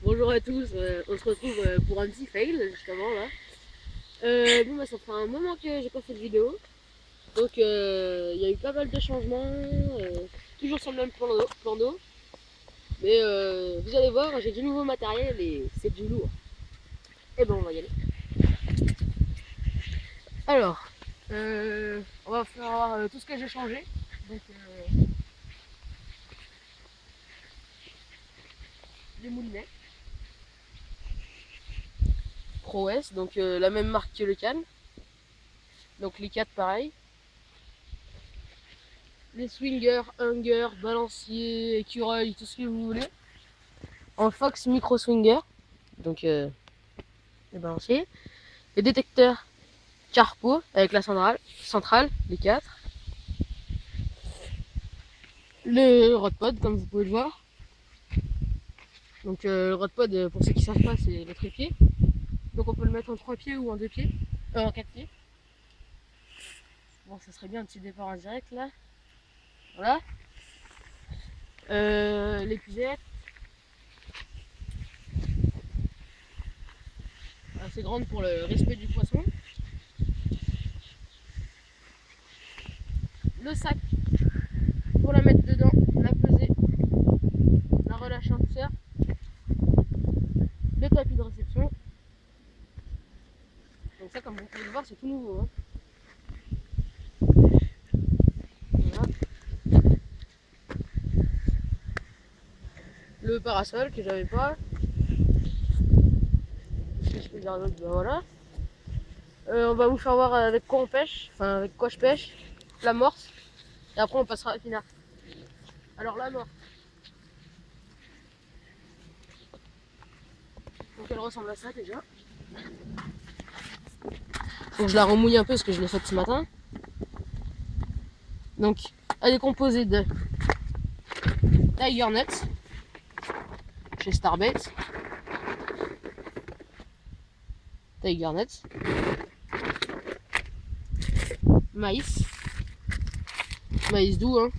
Bonjour à tous, on se retrouve pour un petit fail justement là. Bon bah ça fait un moment que j'ai pas fait de vidéo, donc il y a eu pas mal de changements, toujours sur le même plan d'eau, mais vous allez voir, j'ai du nouveau matériel et c'est du lourd. Et bon on va y aller. Alors, on va faire tout ce que j'ai changé. Donc les moulinets Pro S, donc la même marque que le Can, donc les 4 pareil. Les swingers, hangers, balanciers, écureuils, tout ce que vous voulez. En Fox Micro Swinger, donc les balanciers. Les détecteurs Carpo avec la centrale, les 4. Le Rodpod, comme vous pouvez le voir. Donc le Rodpod, pour ceux qui ne savent pas, c'est le trépied. Donc on peut le mettre en 3 pieds ou en 2 pieds, en 4 pieds. Bon, ça serait bien un petit départ en direct là. Voilà. L'épuisette. Assez grande pour le respect du poisson. Le sac pour la mettre dedans, la peser, la relâcher en douceur. Le tapis de réception. Donc ça, comme vous pouvez le voir, c'est tout nouveau. Hein. Voilà. Le parasol que j'avais pas. Qu'est-ce que je peux dire d'autre? Ben voilà. On va vous faire voir avec quoi on pêche, enfin avec quoi je pêche, la morse, et après on passera à l'épinard. Alors la morse, donc elle ressemble à ça déjà. Donc je la remouille un peu parce que je l'ai faite ce matin. Donc elle est composée de Tiger Nuts chez Starbait, Tiger Nuts, maïs, maïs doux, hein.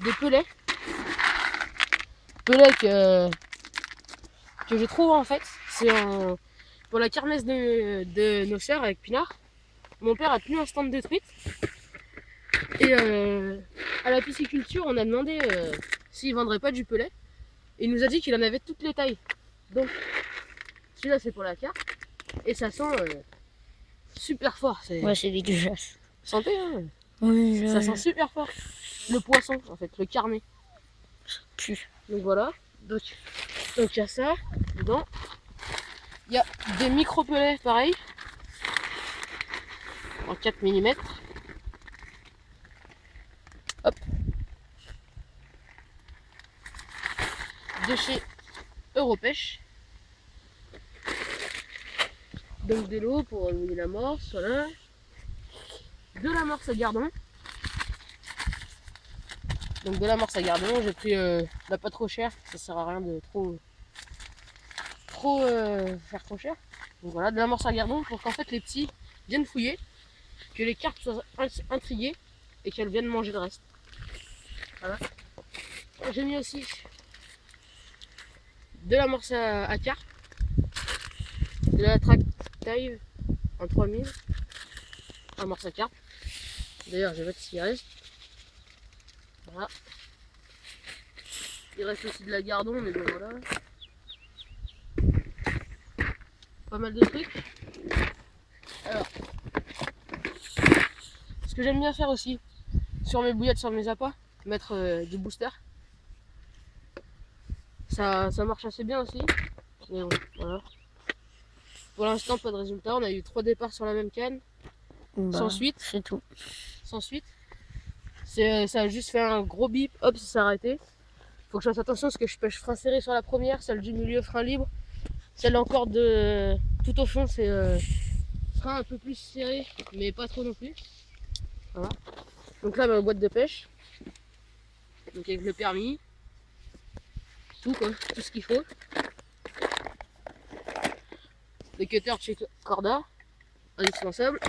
Des pelets que je trouve en fait, c'est pour la kermesse de nos sœurs avec Pinard. Mon père a tenu un stand de truite. Et à la pisciculture, on a demandé s'il vendrait pas du pelet. Et il nous a dit qu'il en avait toutes les tailles. Donc, celui-là, c'est pour la carte. Et ça sent super fort. Ouais, c'est dégueulasse. Santé, hein. Oui, ça sent super fort. Le poisson, en fait, le carnet. Pue. Donc voilà. Donc il y a ça dedans. Il y a des micro-pelets, pareil. En 4 mm. Hop. De chez Europêche. Donc de l'eau pour mouiller la morse, voilà. De la morse à gardon. Donc de la morse à gardon, j'ai pris la pas trop chère, ça sert à rien de trop faire trop cher. Donc voilà, de la morse à gardon pour qu'en fait les petits viennent fouiller, que les carpes soient intriguées et qu'elles viennent manger le reste. Voilà. J'ai mis aussi de la morse à carpe, de la Tractive en 3000, en morse à carpe. D'ailleurs, je vais mettre ce qu'il reste. Voilà. Il reste aussi de la gardon, mais bon voilà. Pas mal de trucs. Alors, ce que j'aime bien faire aussi, sur mes bouillettes, sur mes appâts, mettre du booster. Ça marche assez bien aussi. Mais bon, voilà. Pour l'instant, pas de résultat. On a eu 3 départs sur la même canne. Bah, sans suite. c'est tout. Sans suite. Ça a juste fait un gros bip, hop, ça s'est arrêté. Faut que je fasse attention parce que je pêche frein serré sur la première, celle du milieu frein libre. Celle encore de tout au fond, c'est frein un peu plus serré, mais pas trop non plus. Voilà. Donc là, ma boîte de pêche. Donc avec le permis. Tout quoi, tout ce qu'il faut. Le cutter de chez Corda, indispensable.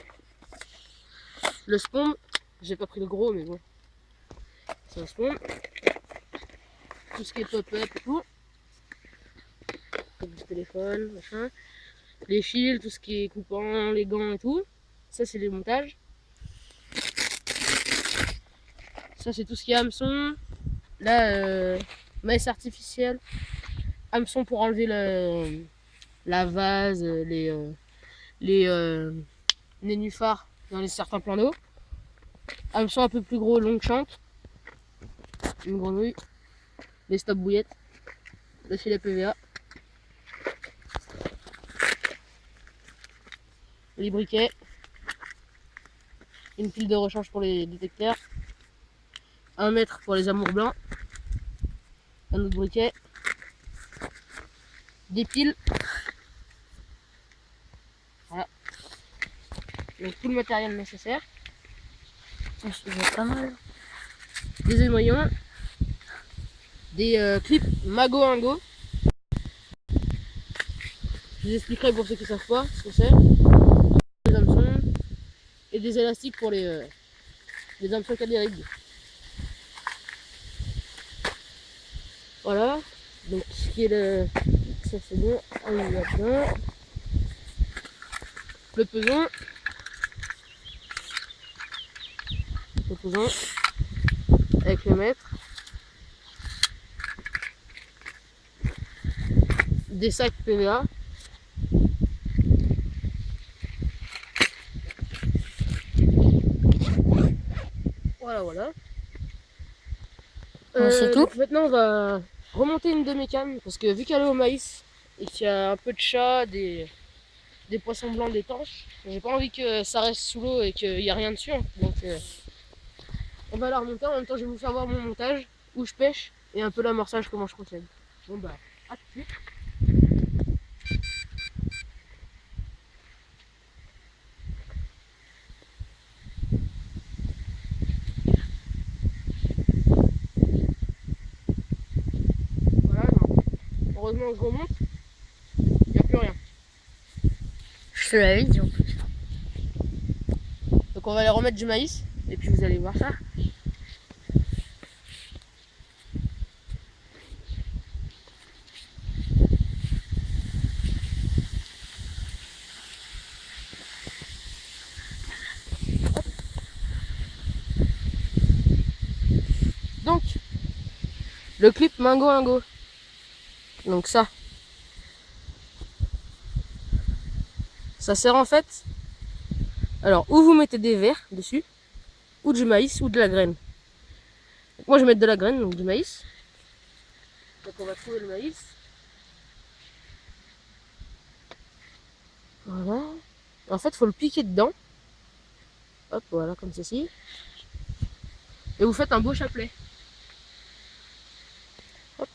Le spawn, j'ai pas pris le gros, mais bon. C'est un spawn. Tout ce qui est pop-up et tout. Du téléphone, machin. Les fils, tout ce qui est coupant, les gants et tout. Ça, c'est les montages. Ça, c'est tout ce qui est hameçon. Là, maïs artificielle. Hameçon pour enlever la vase, les nénuphars dans certains plans d'eau. Hameçon un peu plus gros, longue chante. Une grenouille. Les stop bouillettes. Le filet PVA. Les briquets. Une pile de rechange pour les détecteurs. 1 mètre pour les amours blancs. Un autre briquet. Des piles. Voilà. Donc tout le matériel nécessaire. C'est pas mal. Des émoillons. Des clips Mago Ingo. Je vous expliquerai pour ceux qui ne savent pas ce que c'est. Des hameçons. Et des élastiques pour les hameçons cadériques. Voilà. Donc ce qui est le... Ça c'est bon. On y va dedans. Le peson. Le peson. Avec le mètre. Des sacs PVA. Voilà. C'est tout. Donc maintenant on va remonter une de mes cannes parce que vu qu'elle est au maïs et qu'il y a un peu de chat, des poissons blancs, des tanches, j'ai pas envie que ça reste sous l'eau et qu'il n'y a rien dessus. Donc on va la remonter. En même temps je vais vous faire voir mon montage, où je pêche et un peu l'amorçage, comment je procède. Bon bah à tout de suite. Heureusement que je remonte, il n'y a plus rien. Je te l'avais dit en plus. Donc on va aller remettre du maïs et puis vous allez voir ça. Donc le clip Mango Ingo. Donc ça sert en fait, alors ou vous mettez des verres dessus, ou du maïs ou de la graine. Donc, moi je vais mettre de la graine, donc du maïs. Donc on va trouver le maïs. Voilà. En fait il faut le piquer dedans. Hop, voilà, comme ceci. Et vous faites un beau chapelet. Hop.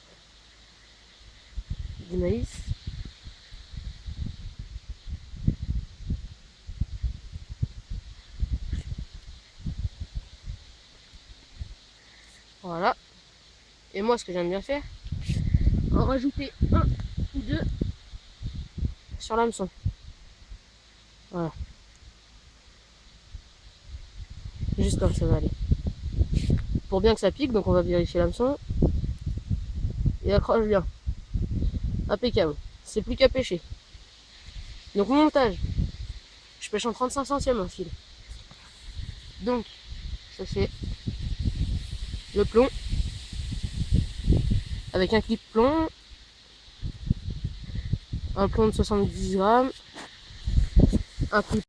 Du maïs. Voilà. Et moi, ce que j'aime bien faire, en rajouter 1 ou 2 sur l'hameçon. Voilà. Juste comme ça va aller. Pour bien que ça pique, donc on va vérifier l'hameçon. Il accroche bien. Impeccable. C'est plus qu'à pêcher. Donc mon montage. Je pêche en 35 centièmes un fil. Donc, ça fait le plomb. Avec un clip plomb. Un plomb de 70 grammes. Un clip